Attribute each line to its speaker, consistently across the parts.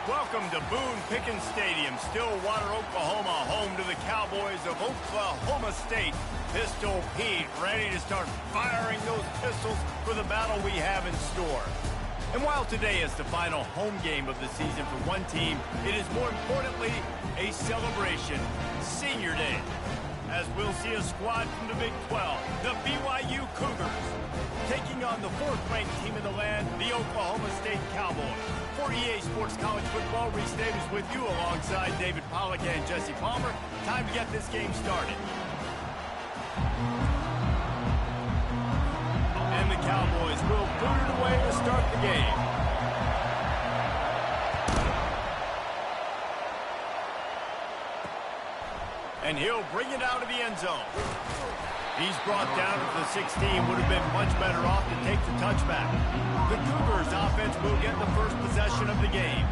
Speaker 1: Welcome to Boone Pickens Stadium, Stillwater, Oklahoma, home to the Cowboys of Oklahoma State. Pistol Pete ready to start firing those pistols for the battle we have in store. And while today is the final home game of the season for one team, it is more importantly a celebration, Senior Day, as we'll see a squad from the Big 12, the BYU Cougars, taking on the fourth-ranked team in the land, the Oklahoma State Cowboys. For EA Sports College Football, Reese Davis with you alongside David Pollack and Jesse Palmer. Time to get this game started. And the Cowboys will boot it away to start the game. And he'll bring it out of the end zone. He's brought down to the 16, would have been much better off to take the touchback. The Cougars offense will get the first possession of the game.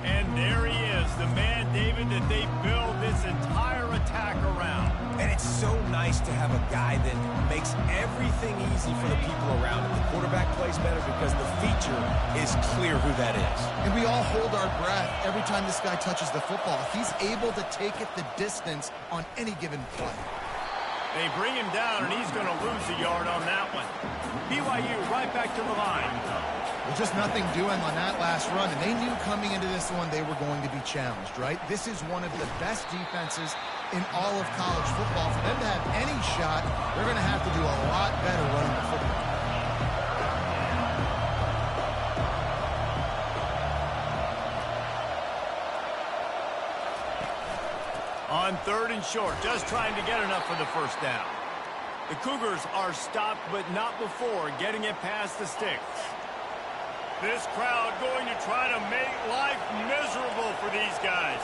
Speaker 1: And there he is, the man, David, that they build this entire attack around.
Speaker 2: And it's so nice to have a guy that makes everything easy for the people around him. The quarterback plays better because the feature is clear who that is.
Speaker 3: And we all hold our breath every time this guy touches the football. He's able to take it the distance on any given play.
Speaker 1: They bring him down, and he's going to lose a yard on that one. BYU right back to the line.
Speaker 3: Well, just nothing doing on that last run, and they knew coming into this one they were going to be challenged, right? This is one of the best defenses in all of college football. For them to have any shot, they're going to have to do a lot better running the football.
Speaker 1: On 3rd and short, just trying to get enough for the first down. The Cougars are stopped, but not before getting it past the sticks. This crowd going to try to make life miserable for these guys.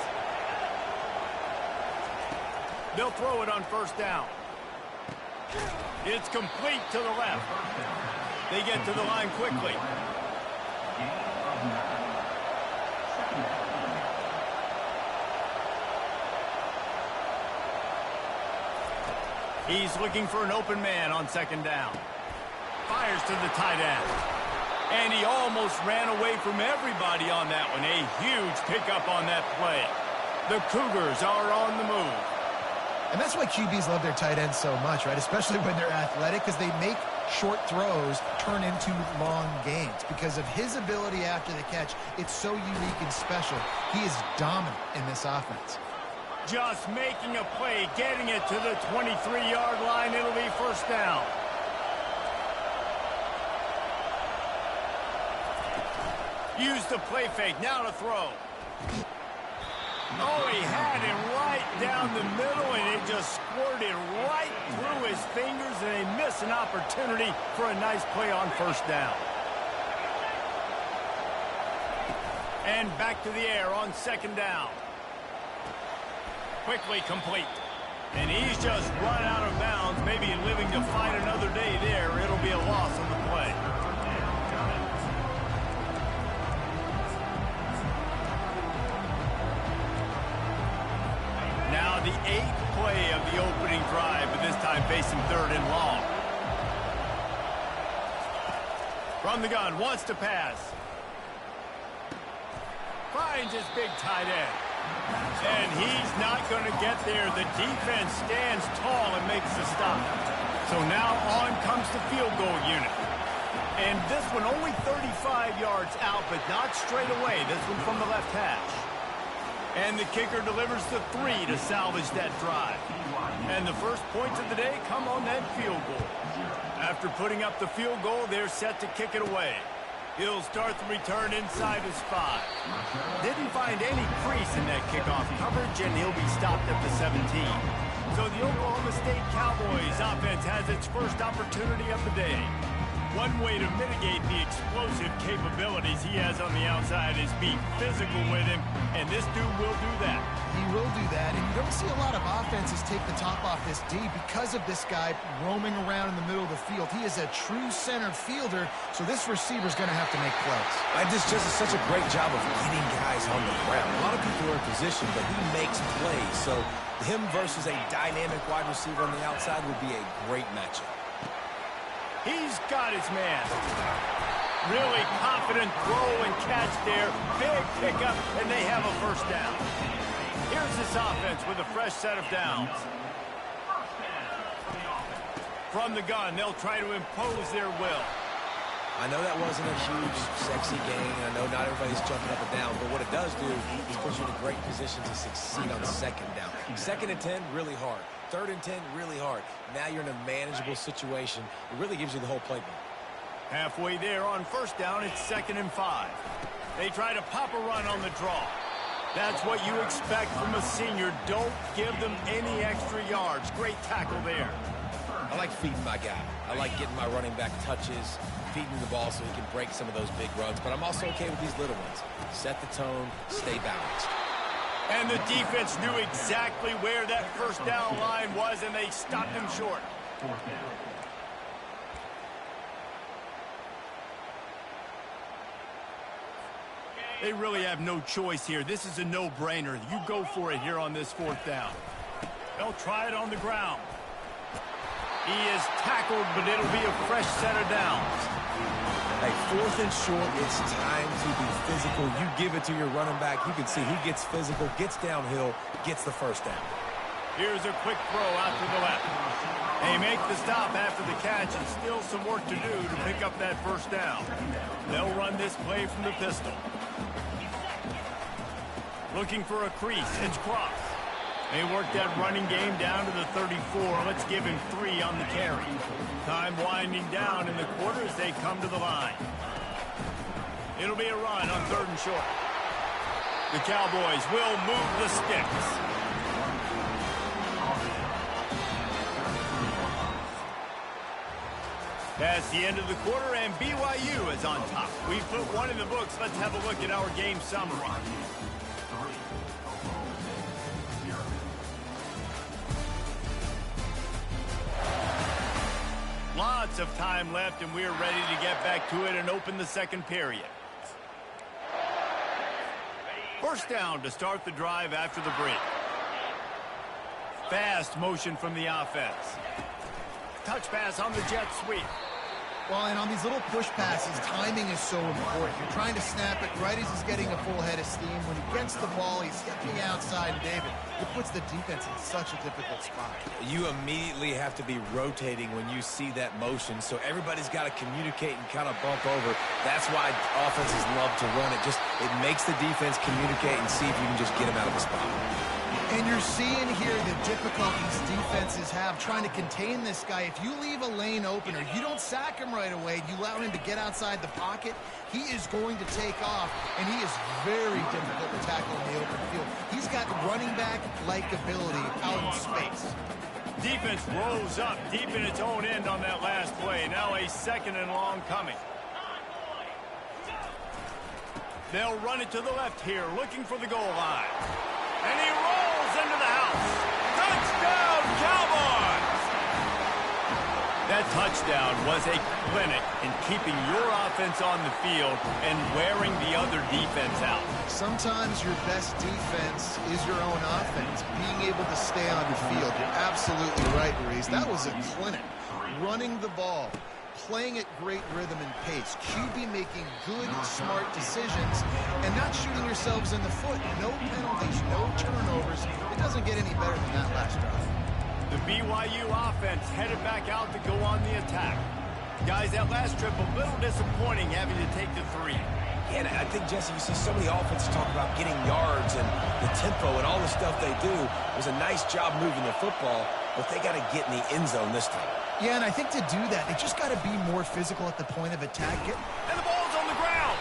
Speaker 1: They'll throw it on 1st down. It's complete to the left. They get to the line quickly. He's looking for an open man on 2nd down. Fires to the tight end. And he almost ran away from everybody on that one. A huge pickup on that play. The Cougars are on the move.
Speaker 3: And that's why QBs love their tight ends so much, right? Especially when they're athletic, because they make short throws turn into long gains. Because of his ability after the catch, it's so unique and special. He is dominant in this offense.
Speaker 1: Just making a play, getting it to the 23-yard line. It'll be 1st down. Use the play fake, now to throw. Oh, he had it right down the middle, and it just squirted right through his fingers, and they miss an opportunity for a nice play on 1st down. And back to the air on 2nd down. Quickly complete. And he's just run out of bounds, maybe living to fight another day there. It'll be a loss on the play. Now the 8th play of the opening drive, but this time facing 3rd and long. From the gun, wants to pass. Finds his big tight end. And he's not going to get there. The defense stands tall and makes the stop. So now on comes the field goal unit. And this one only 35 yards out, but not straight away. This one from the left hash. And the kicker delivers the 3 to salvage that drive. And the first points of the day come on that field goal. After putting up the field goal, they're set to kick it away. He'll start the return inside his 5. Didn't find any crease in that kickoff coverage, and he'll be stopped at the 17. So the Oklahoma State Cowboys offense has its first opportunity of the day. One way to mitigate the explosive capabilities he has on the outside is be physical with him, and this dude will do that.
Speaker 3: He will do that, and you don't see a lot of offenses take the top off this D because of this guy roaming around in the middle of the field. He is a true center fielder, so this receiver's going to have to make plays.
Speaker 2: And this just is such a great job of getting guys on the ground. A lot of people are in position, but he makes plays. So him versus a dynamic wide receiver on the outside would be a great matchup.
Speaker 1: He's got his man. Really confident throw and catch there. Big pickup, and they have a first down. Here's this offense with a fresh set of downs. From the gun, they'll try to impose their will.
Speaker 2: I know that wasn't a huge, sexy game, and I know not everybody's jumping up and down, but what it does do is put you in a great position to succeed on second down. 2nd and 10, really hard. 3rd and 10, really hard. Now you're in a manageable situation. It really gives you the whole playbook.
Speaker 1: Halfway there on first down, it's 2nd and 5. They try to pop a run on the draw. That's what you expect from a senior. Don't give them any extra yards. Great tackle there.
Speaker 2: I like feeding my guy. I like getting my running back touches, feeding the ball so he can break some of those big runs. But I'm also okay with these little ones. Set the tone, stay balanced.
Speaker 1: And the defense knew exactly where that first down line was, and they stopped him short. They really have no choice here. This is a no-brainer. You go for it here on this 4th down. They'll try it on the ground. He is tackled, but it'll be a fresh set of downs.
Speaker 2: Hey, 4th and short, it's time to be physical. You give it to your running back. You can see he gets physical, gets downhill, gets the first down.
Speaker 1: Here's a quick throw out to the left. They make the stop after the catch, and still some work to do to pick up that first down. They'll run this play from the pistol. Looking for a crease. It's Cross. They work that running game down to the 34. Let's give him 3 on the carry. Time winding down in the quarter as they come to the line. It'll be a run on 3rd and short. The Cowboys will move the sticks. That's the end of the quarter, and BYU is on top. We put 1 in the books. Let's have a look at our game summary. Lots of time left, and we're ready to get back to it and open the 2nd period. First down to start the drive after the break. Fast motion from the offense. Touch pass on the jet sweep.
Speaker 3: Well, and on these little push passes, timing is so important. You're trying to snap it right as he's getting a full head of steam. When he gets the ball, he's stepping outside, and David, it puts the defense in such a difficult spot.
Speaker 2: You immediately have to be rotating when you see that motion, so everybody's got to communicate and kind of bump over. That's why offenses love to run it. It makes the defense communicate and see if you can just get him out of the spot.
Speaker 3: And you're seeing here the difficulties defenses have trying to contain this guy. If you leave a lane open or you don't sack him right away, you allow him to get outside the pocket, he is going to take off, and he is very difficult to tackle in the open field. He's got running back-like ability out in space.
Speaker 1: Defense rolls up deep in its own end on that last play. Now a 2nd and long coming. They'll run it to the left here, looking for the goal line. And he rolls into the house. Touchdown, Cowboys! That touchdown was a clinic in keeping your offense on the field and wearing the other defense out.
Speaker 3: Sometimes your best defense is your own offense, being able to stay on the field. You're absolutely right, Reese. That was a clinic. Running the ball, playing at great rhythm and pace, QB making good, smart decisions, and not shooting yourselves in the foot. No penalties, no turnovers. It doesn't get any better than that last drive.
Speaker 1: The BYU offense headed back out to go on the attack. Guys, that last trip a little disappointing having to take the 3.
Speaker 2: Yeah, and I think, Jesse, you see so many offenses talk about getting yards and the tempo and all the stuff they do. It was a nice job moving the football, but they got to get in the end zone this time.
Speaker 3: Yeah, and I think to do that, they just got to be more physical at the point of attack.
Speaker 1: And the ball's on the ground.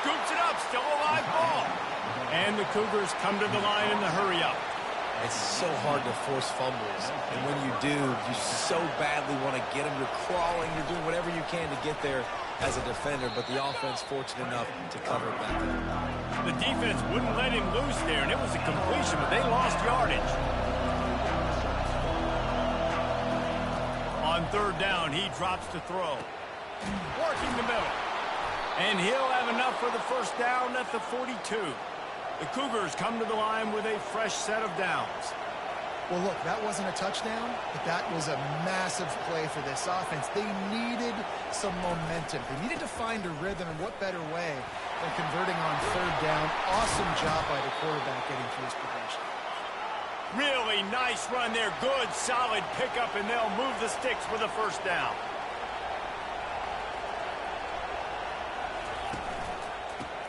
Speaker 1: Scoops it up, still a live ball. And the Cougars come to the line in the hurry up.
Speaker 2: It's so hard to force fumbles, and when you do, you so badly want to get them. You're crawling, you're doing whatever you can to get there as a defender, but the offense fortunate enough to cover it back up.
Speaker 1: The defense wouldn't let him loose there, and it was a completion, but they lost yardage. On 3rd down, he drops to throw. Working the middle. And he'll have enough for the first down at the 42. The Cougars come to the line with a fresh set of downs.
Speaker 3: Well, look, that wasn't a touchdown, but that was a massive play for this offense. They needed some momentum. They needed to find a rhythm, and what better way than converting on third down. Awesome job by the quarterback getting through his progression.
Speaker 1: Really nice run there. Good, solid pickup, and they'll move the sticks for the first down.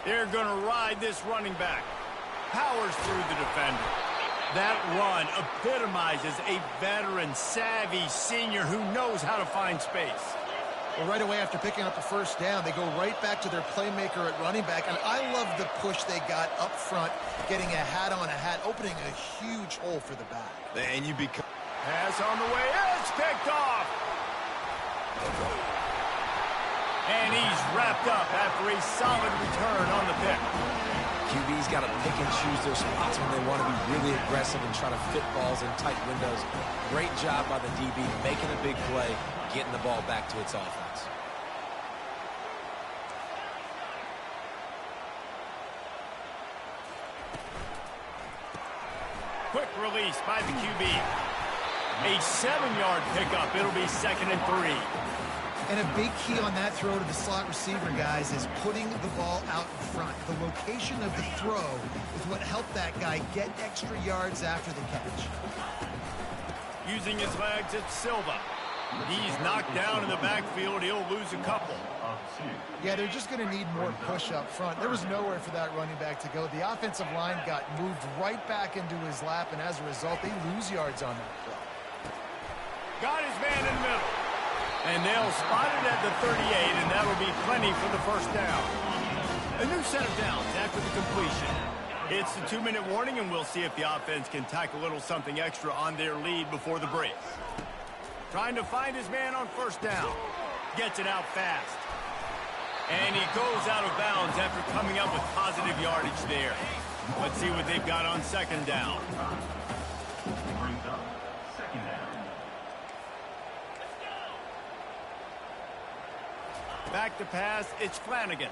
Speaker 1: They're going to ride this running back. Powers through the defender. That run epitomizes a veteran, savvy senior who knows how to find space.
Speaker 3: Well, right away after picking up the first down, they go right back to their playmaker at running back. And I love the push they got up front, getting a hat on a hat, opening a huge hole for the back.
Speaker 2: And you become...
Speaker 1: Pass on the way. It's picked off. And he's wrapped up after a solid return on the pick.
Speaker 2: QB's got to pick and choose their spots when they want to be really aggressive and try to fit balls in tight windows. Great job by the DB making a big play, getting the ball back to its offense.
Speaker 1: Quick release by the QB. A 7-yard pickup. It'll be 2nd and 3.
Speaker 3: And a big key on that throw to the slot receiver, guys, is putting the ball out in front. The location of the throw is what helped that guy get extra yards after the catch.
Speaker 1: Using his legs, it's Silva. He's knocked down in the backfield. He'll lose a couple.
Speaker 3: Yeah, they're just going to need more push up front. There was nowhere for that running back to go. The offensive line got moved right back into his lap, and as a result, they lose yards on that play.
Speaker 1: Got his man in the middle. And they'll spot it at the 38, and that'll be plenty for the first down. A new set of downs after the completion. It's the 2-minute warning, and we'll see if the offense can tack a little something extra on their lead before the break. Trying to find his man on first down. Gets it out fast. And he goes out of bounds after coming up with positive yardage there. Let's see what they've got on second down. Back to pass, it's Flanagan.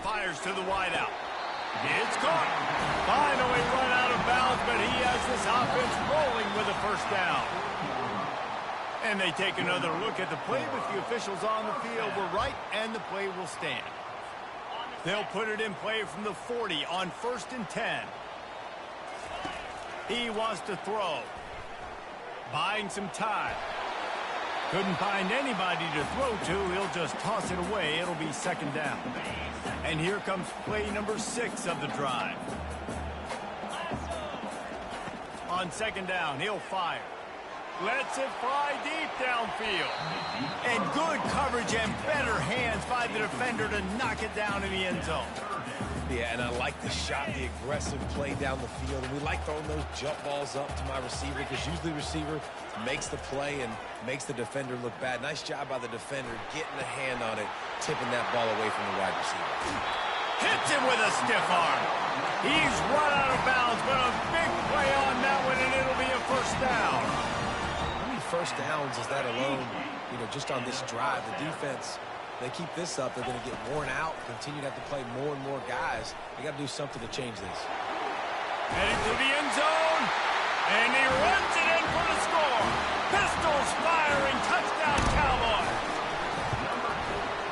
Speaker 1: Fires to the wideout. It's caught. Finally run out of bounds, but he has this offense rolling with a first down. And they take another look at the play, but the officials on the field were right, and the play will stand. They'll put it in play from the 40 on 1st and 10. He wants to throw. Buying some time. Couldn't find anybody to throw to. He'll just toss it away. It'll be 2nd down. And here comes play number 6 of the drive. On 2nd down, he'll fire. Lets it fly deep downfield. And good coverage and better hands by the defender to knock it down in the end zone.
Speaker 2: Yeah, and I like the shot, the aggressive play down the field. And we like throwing those jump balls up to my receiver because usually the receiver makes the play and makes the defender look bad. Nice job by the defender getting a hand on it, tipping that ball away from the wide receiver.
Speaker 1: Hits him with a stiff arm. He's run out of bounds, but a big play on that one, and it'll be a first down.
Speaker 2: How many first downs is that alone, just on this drive? The defense, they keep this up, they're going to get worn out, continue to have to play more and more guys. They got to do something to change this.
Speaker 1: Heading to the end zone, and he runs it in for the score. Pistols firing, touchdown Cowboys.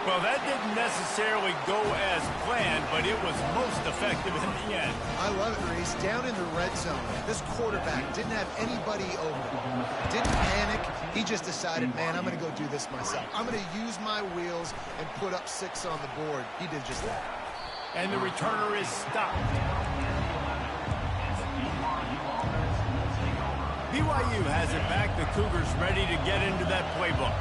Speaker 1: Well, that didn't necessarily go as planned, but it was most effective in the end.
Speaker 3: I love it, Reese. Down in the red zone, this quarterback didn't have anybody over him. Didn't panic. He just decided, man, I'm going to go do this myself. I'm going to use my wheels and put up 6 on the board. He did just that.
Speaker 1: And the returner is stopped. BYU has it back. The Cougars ready to get into that playbook.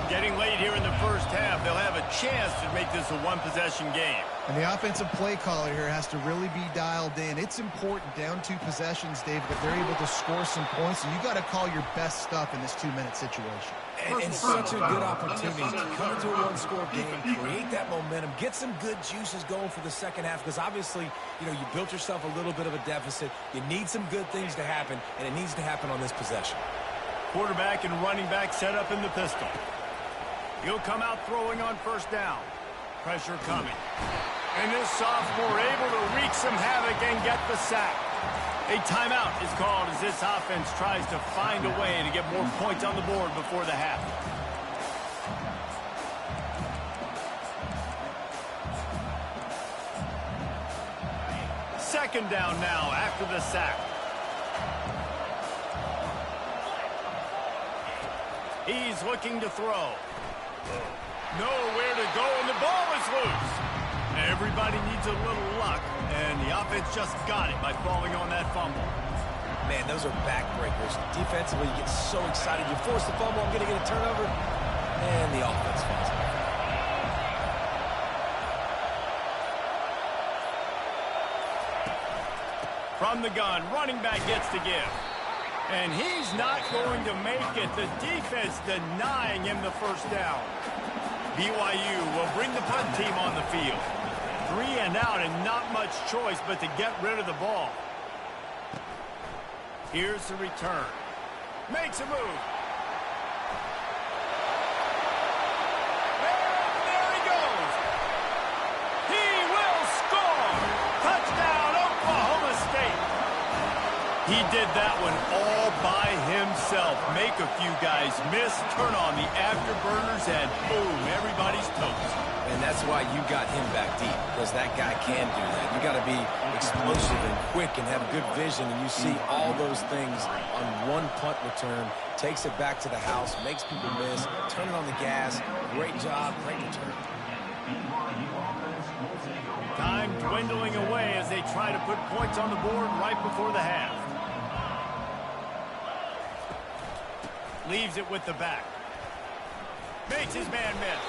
Speaker 1: Getting late here in the first half, they'll have a chance to make this a one-possession game.
Speaker 3: And the offensive play caller here has to really be dialed in. It's important down 2 possessions, David, that they're able to score some points. And you got to call your best stuff in this 2-minute situation.
Speaker 2: And such a good opportunity to come into a one-score game, create that momentum, get some good juices going for the second half. Because obviously, you built yourself a little bit of a deficit. You need some good things to happen, and it needs to happen on this possession.
Speaker 1: Quarterback and running back set up in the pistol. He'll come out throwing on first down. Pressure coming. And this sophomore able to wreak some havoc and get the sack. A timeout is called as this offense tries to find a way to get more points on the board before the half. Second down now after the sack. He's looking to throw. Nowhere to go, and the ball is loose. Everybody needs a little luck, and the offense just got it by falling on that fumble.
Speaker 2: Man, those are backbreakers. Defensively, you get so excited. You force the fumble, I'm going to get a turnover, and the offense falls off.
Speaker 1: From the gun, running back gets to give. And he's not going to make it. The defense denying him the first down. BYU will bring the punt team on the field. 3 and out and not much choice but to get rid of the ball. Here's the return. Makes a move. And there he goes. He will score. Touchdown, Oklahoma State. He did that one all by himself. Make a few guys miss, turn on the afterburners, and boom, everybody's toast.
Speaker 2: And that's why you got him back deep, because that guy can do that. You got to be explosive and quick and have good vision, and you see all those things on one punt return. Takes it back to the house, makes people miss, turning on the gas. Great job, great return.
Speaker 1: Time dwindling away as they try to put points on the board right before the half. Leaves it with the back. Makes his man miss.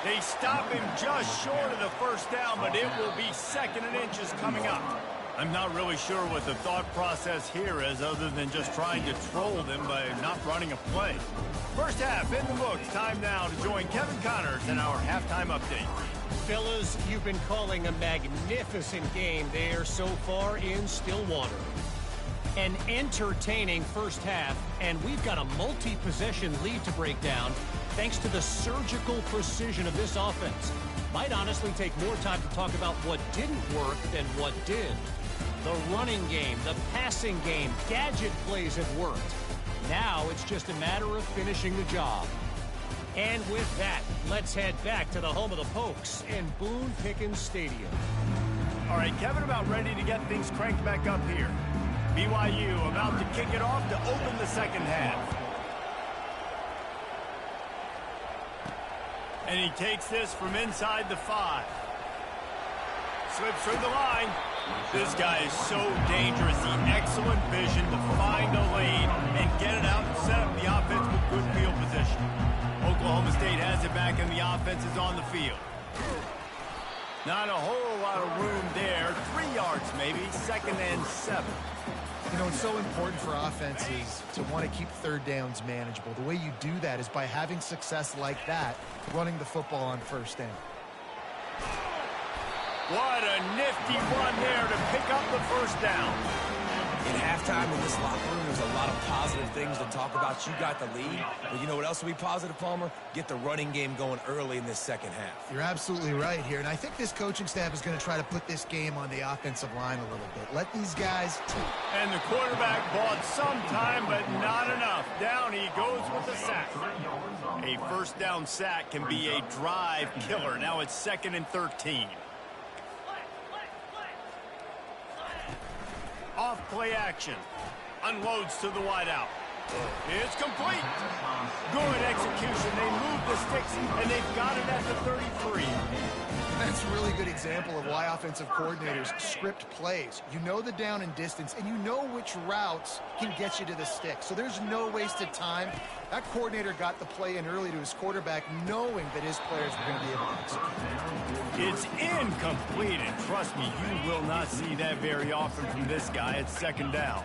Speaker 1: They stop him just short of the first down, but it will be 2nd and inches coming up. I'm not really sure what the thought process here is other than just trying to troll them by not running a play. First half in the books. Time now to join Kevin Connors in our halftime update.
Speaker 4: Fellas, you've been calling a magnificent game there so far in Stillwater. An entertaining first half, and we've got a multi-possession lead to break down thanks to the surgical precision of this offense. Might honestly take more time to talk about what didn't work than what did. The running game, the passing game, gadget plays have worked. Now it's just a matter of finishing the job. And with that, let's head back to the home of the Pokes in Boone Pickens Stadium.
Speaker 1: All right, Kevin, about ready to get things cranked back up here. BYU about to kick it off to open the second half. And he takes this from inside the 5. Slips through the line. This guy is so dangerous. The excellent vision to find a lane and get it out and set up the offense with good field position. Oklahoma State has it back and the offense is on the field. Not a whole lot of room there. 3 yards maybe. 2nd and 7.
Speaker 3: You know, it's so important for offenses to want to keep third downs manageable. The way you do that is by having success like that, running the football on first down.
Speaker 1: What a nifty run there to pick up the first down.
Speaker 2: In halftime in this locker room, there's a lot of positive things to talk about. You got the lead, but you know what else will be positive, Palmer? Get the running game going early in this second half.
Speaker 3: You're absolutely right here, and I think this coaching staff is going to try to put this game on the offensive line a little bit. Let these guys...
Speaker 1: And the quarterback bought some time, but not enough. Down he goes with the sack. A first down sack can be a drive killer. Now it's 2nd and 13. Off play action. Unloads to the wideout. It's complete. Good execution. They move the sticks, and they've got it at the 33.
Speaker 3: That's a really good example of why offensive coordinators script plays. You know the down and distance, and you know which routes can get you to the stick. So there's no wasted time. That coordinator got the play in early to his quarterback, knowing that his players were going to be able to execute.
Speaker 1: It's incomplete, and trust me, you will not see that very often from this guy at 2nd down.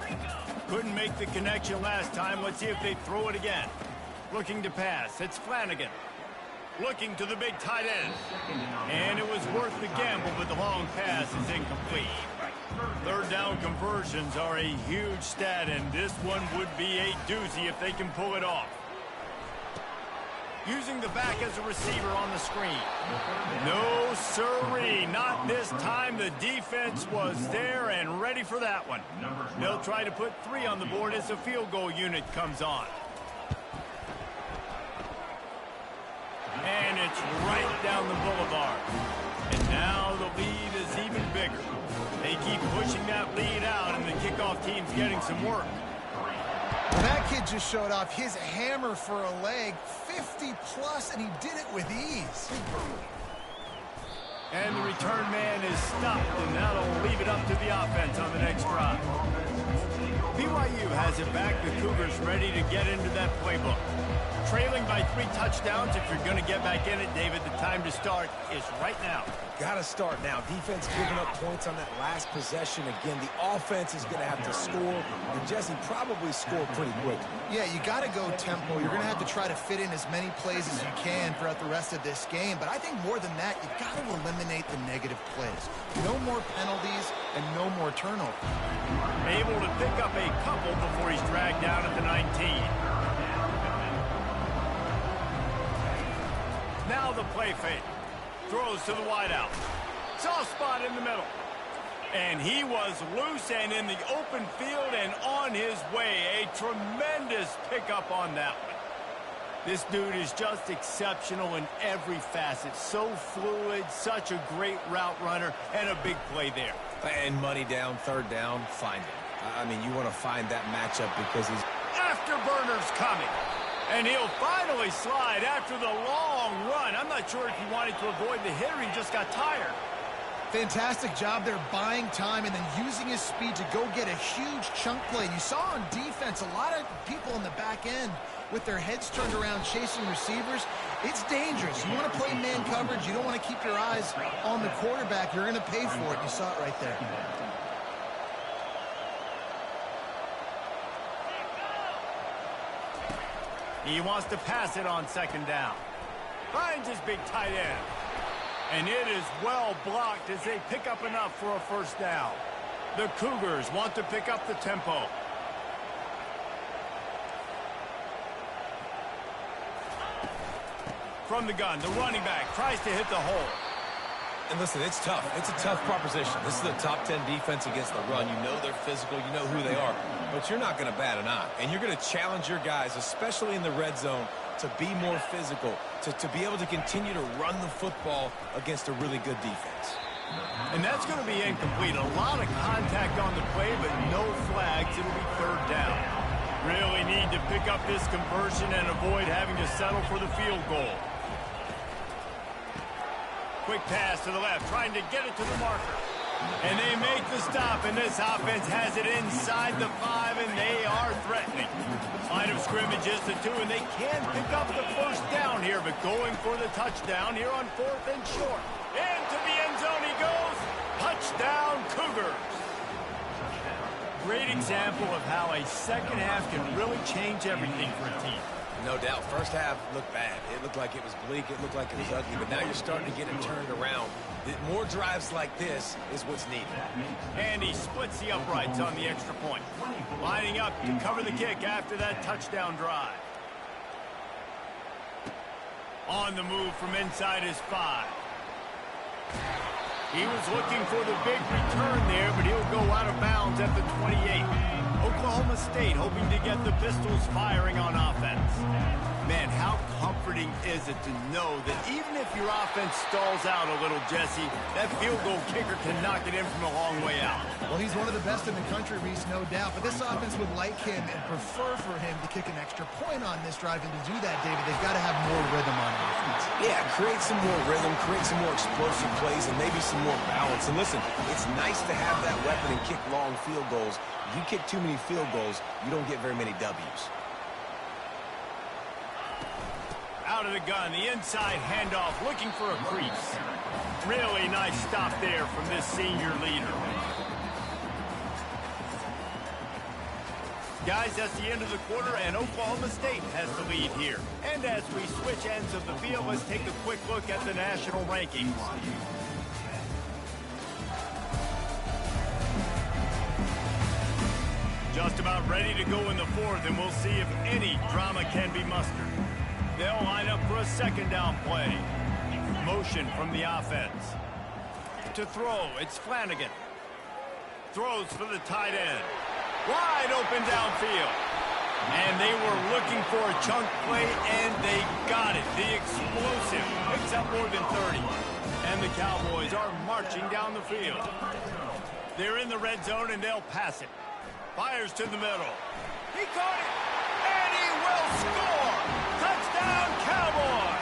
Speaker 1: Couldn't make the connection last time. Let's see if they throw it again. Looking to pass. It's Flanagan. Looking to the big tight end. And it was worth the gamble, but the long pass is incomplete. Third down conversions are a huge stat, and this one would be a doozy if they can pull it off. Using the back as a receiver on the screen. No siree, not this time. The defense was there and ready for that one. They'll try to put 3 on the board as the field goal unit comes on. And it's right down the boulevard. And now the lead is even bigger. They keep pushing that lead out, and the kickoff team's getting some work.
Speaker 3: Well, that kid just showed off his hammer for a leg, 50-plus, and he did it with ease.
Speaker 1: And the return man is stopped, and that'll leave it up to the offense on the next drive. BYU has it back. The Cougars ready to get into that playbook. Trailing by 3 touchdowns. If you're going to get back in it, David, the time to start is right now.
Speaker 2: Got to start now. Defense giving up points on that last possession. Again, the offense is going to have to score, and Jesse probably score pretty quick.
Speaker 3: Yeah, you got to go tempo. You're going to have to try to fit in as many plays as you can throughout the rest of this game. But I think more than that, you've got to eliminate the negative plays. No more penalties and no more turnovers.
Speaker 1: Able to pick up a couple before he's dragged down at the 19. Now the play fake. Throws to the wideout. Soft spot in the middle. And he was loose and in the open field and on his way. A tremendous pickup on that one. This dude is just exceptional in every facet. So fluid, such a great route runner, and a big play there.
Speaker 2: And money down, 3rd down, find him. I mean, you want to find that matchup because he's...
Speaker 1: Afterburners coming. And he'll finally slide after the long run. I'm not sure if he wanted to avoid the hit or he just got tired.
Speaker 3: Fantastic job there buying time and then using his speed to go get a huge chunk play. And you saw on defense a lot of people in the back end with their heads turned around chasing receivers. It's dangerous. You want to play man coverage. You don't want to keep your eyes on the quarterback. You're going to pay for it. You saw it right there.
Speaker 1: He wants to pass it on 2nd down. Finds his big tight end. And it is well blocked as they pick up enough for a 1st down. The Cougars want to pick up the tempo. From the gun, the running back tries to hit the hole.
Speaker 2: And listen, it's tough. It's a tough proposition. This is a top 10 defense against the run. You know they're physical. You know who they are. But you're not going to bat an eye. And you're going to challenge your guys, especially in the red zone, to be more physical, to be able to continue to run the football against a really good defense.
Speaker 1: And that's going to be incomplete. A lot of contact on the play, but no flags. It'll be 3rd down. Really need to pick up this conversion and avoid having to settle for the field goal. Quick pass to the left, trying to get it to the marker. And they make the stop, and this offense has it inside the 5, and they are threatening. Line of scrimmage is the 2, and they can pick up the 1st down here, but going for the touchdown here on 4th and short. Into the end zone he goes. Touchdown, Cougars. Great example of how a 2nd half can really change everything for a team.
Speaker 2: No doubt. 1st half looked bad. It looked like it was bleak. It looked like it was ugly. But now you're starting to get it turned around. More drives like this is what's needed.
Speaker 1: And he splits the uprights on the extra point. Lining up to cover the kick after that touchdown drive. On the move from inside his 5. He was looking for the big return there, but he'll go out of bounds at the 28. Oklahoma State hoping to get the Pistols firing on offense. Man, how comforting is it to know that even if your offense stalls out a little, Jesse, that field goal kicker can knock it in from a long way out.
Speaker 3: Well, he's one of the best in the country, Reese, no doubt. But this offense would like him and prefer for him to kick an extra point on this drive. And to do that, David, they've got to have more rhythm on offense.
Speaker 2: Yeah, create some more rhythm, create some more explosive plays, and maybe some more balance. And listen, it's nice to have that weapon and kick long field goals. If you kick too many field goals, you don't get very many W's.
Speaker 1: Out of the gun, the inside handoff, looking for a crease. Really nice stop there from this senior leader. Guys, that's the end of the quarter, and Oklahoma State has the lead here. And as we switch ends of the field, let's take a quick look at the national rankings. Just about ready to go in the 4th, and we'll see if any drama can be mustered. They'll line up for a second down play. Motion from the offense. To throw, it's Flanagan. Throws for the tight end. Wide open downfield. And they were looking for a chunk play, and they got it. The explosive picks up more than 30. And the Cowboys are marching down the field. They're in the red zone, and they'll pass it. Fires to the middle. He caught it, and he will score. Touchdown, Cowboys.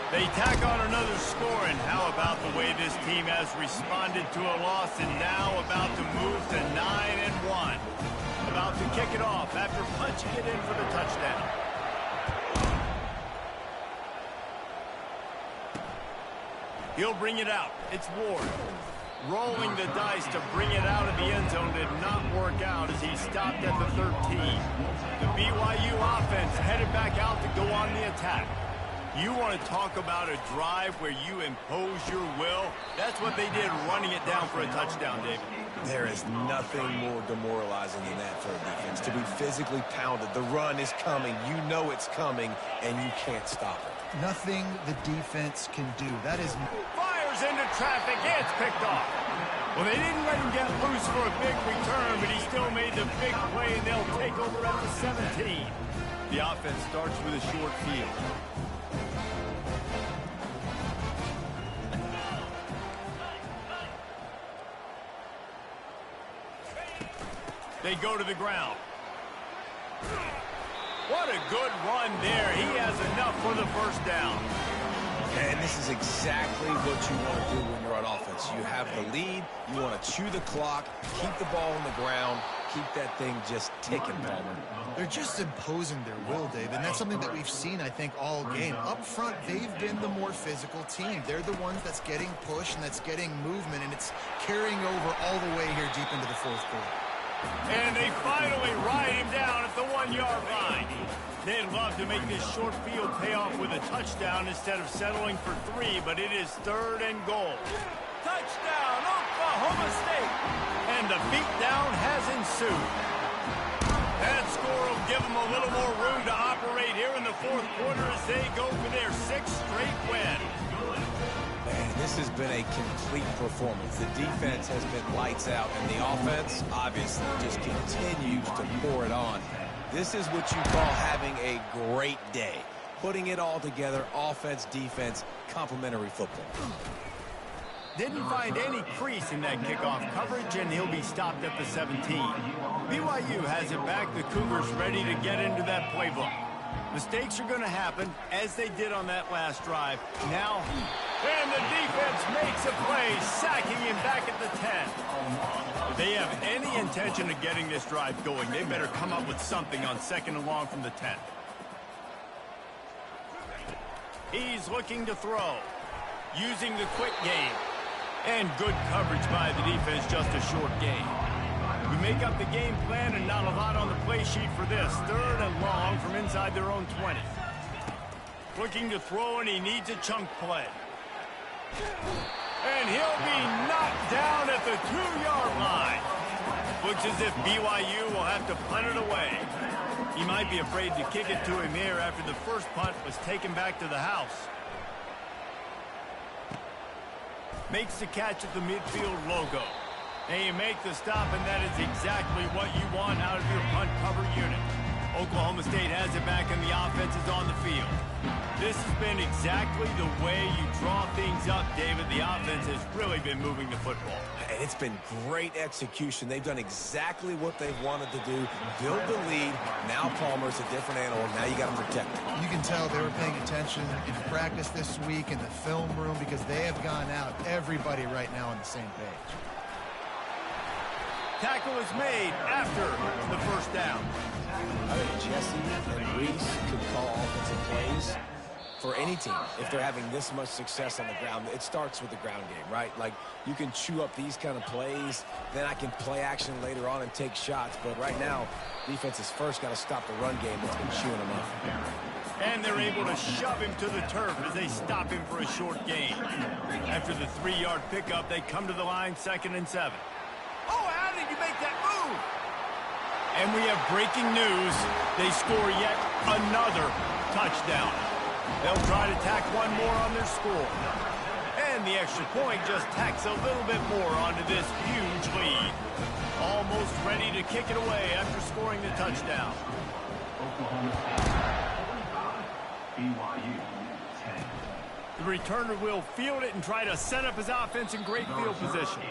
Speaker 1: They tack on another score, and how about the way this team has responded to a loss and now about to move to 9-1. About to kick it off after punching it in for the touchdown. He'll bring it out. It's Ward. Rolling the dice to bring it out of the end zone did not work out as he stopped at the 13. The BYU offense headed back out to go on the attack. You want to talk about a drive where you impose your will? That's what they did, running it down for a touchdown, David.
Speaker 2: There is nothing more demoralizing than that for a defense. To be physically pounded, the run is coming, you know it's coming, and you can't stop it.
Speaker 3: Nothing the defense can do. That is...
Speaker 1: Fires into traffic, it's picked off. Well, they didn't let him get loose for a big return, but he still made the big play, and they'll take over at the 17. The offense starts with a short field. They go to the ground. What a good run there. He has enough for the first down.
Speaker 2: And this is exactly what you want to do when you're on offense. You have the lead. You want to chew the clock, keep the ball on the ground, keep that thing just ticking, Palmer.
Speaker 3: They're just imposing their will, Dave, and that's something that we've seen, I think, all game. Up front, they've been the more physical team. They're the ones that's getting pushed and that's getting movement, and it's carrying over all the way here deep into the fourth quarter.
Speaker 1: And they finally ride him down at the 1-yard line. They'd love to make this short field pay off with a touchdown instead of settling for 3, but it is 3rd and goal. Touchdown, Oklahoma State! And the beatdown has ensued. That score will give them a little more room to operate here in the fourth quarter as they go for their 6th straight win.
Speaker 2: Man, this has been a complete performance. The defense has been lights out, and the offense, obviously, just continues to pour it on. This is what you call having a great day. Putting it all together, offense, defense, complementary football.
Speaker 1: Didn't find any crease in that kickoff coverage, and he'll be stopped at the 17. BYU has it back. The Cougars ready to get into that playbook. Mistakes are going to happen, as they did on that last drive. Now, and the defense makes a play, sacking him back at the 10. If they have any intention of getting this drive going, they better come up with something on 2nd and long from the 10. He's looking to throw, using the quick game. And good coverage by the defense, just a short gain. We make up the game plan and not a lot on the play sheet for this. 3rd and long from inside their own 20. Looking to throw, and he needs a chunk play. And he'll be knocked down at the 2-yard line. Looks as if BYU will have to punt it away. He might be afraid to kick it to him here after the first punt was taken back to the house. Makes the catch at the midfield logo. And you make the stop, and that is exactly what you want out of your punt cover unit. Oklahoma State has it back, and the offense is on the field. This has been exactly the way you draw things up, David. The offense has really been moving the football.
Speaker 2: And it's been great execution. They've done exactly what they've wanted to do. Build the lead. Now Palmer's a different animal. Now you got to protect it.
Speaker 3: You can tell they were paying attention in practice this week in the film room because they have gone out, everybody right now on the same page.
Speaker 1: Tackle is made after the first down.
Speaker 2: I think Jesse and Reese could call offensive plays for any team if they're having this much success on the ground. It starts with the ground game, right? Like, you can chew up these kind of plays, then I can play action later on and take shots. But right now, defense has first got to stop the run game that's been chewing them up.
Speaker 1: And they're able to shove him to the turf as they stop him for a short gain. After the 3-yard pickup, they come to the line, 2nd and 7. Oh, how did you make that move? And we have breaking news. They score yet another touchdown. They'll try to tack one more on their score. And the extra point just tacks a little bit more onto this huge lead. Almost ready to kick it away after scoring the touchdown.
Speaker 5: BYU 10.
Speaker 1: The returner will field it and try to set up his offense in great field position.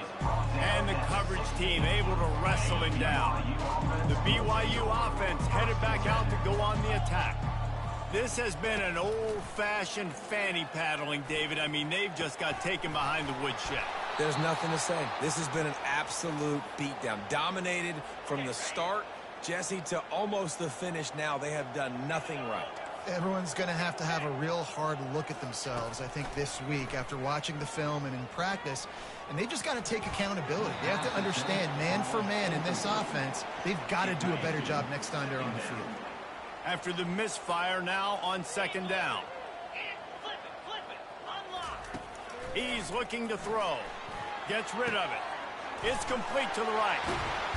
Speaker 1: And the coverage team able to wrestle him down. The BYU offense headed back out to go on the attack. This has been an old-fashioned fanny paddling, David. I mean, they've just got taken behind the woodshed.
Speaker 2: There's nothing to say. This has been an absolute beatdown. Dominated from the start, Jesse, to almost the finish now. They have done nothing right.
Speaker 3: Everyone's going to have a real hard look at themselves, I think, this week after watching the film and in practice. And they just got to take accountability. They have to understand, man for man in this offense, they've got to do a better job next time they're on the field.
Speaker 1: After the misfire, now on second down. He's looking to throw. Gets rid of it. It's complete to the right.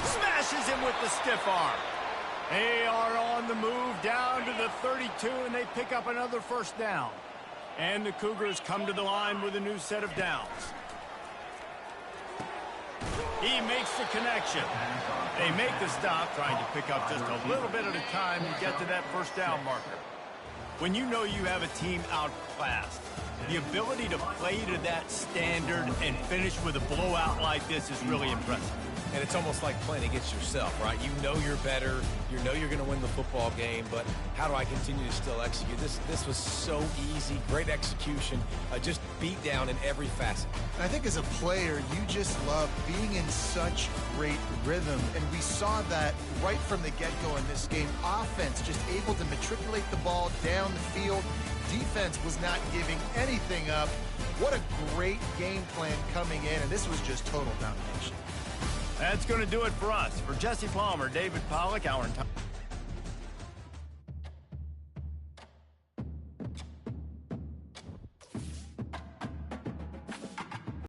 Speaker 1: Smashes him with the stiff arm. They are on the move down to the 32, and they pick up another first down. And the Cougars come to the line with a new set of downs. He makes the connection. They make the stop, trying to pick up just a little bit at a time and get to that first down marker. When you know you have a team outclassed, the ability to play to that standard and finish with a blowout like this is really impressive.
Speaker 2: And it's almost like playing against yourself, right? You know you're better. You know you're going to win the football game, but how do I continue to still execute? This was so easy. Great execution. Just beat down in every facet.
Speaker 3: And I think as a player, you just love being in such great rhythm. And we saw that right from the get-go in this game. Offense just able to matriculate the ball down the field. Defense was not giving anything up. What a great game plan coming in, and this was just total domination.
Speaker 1: That's going to do it for us. For Jesse Palmer, David Pollack, our entire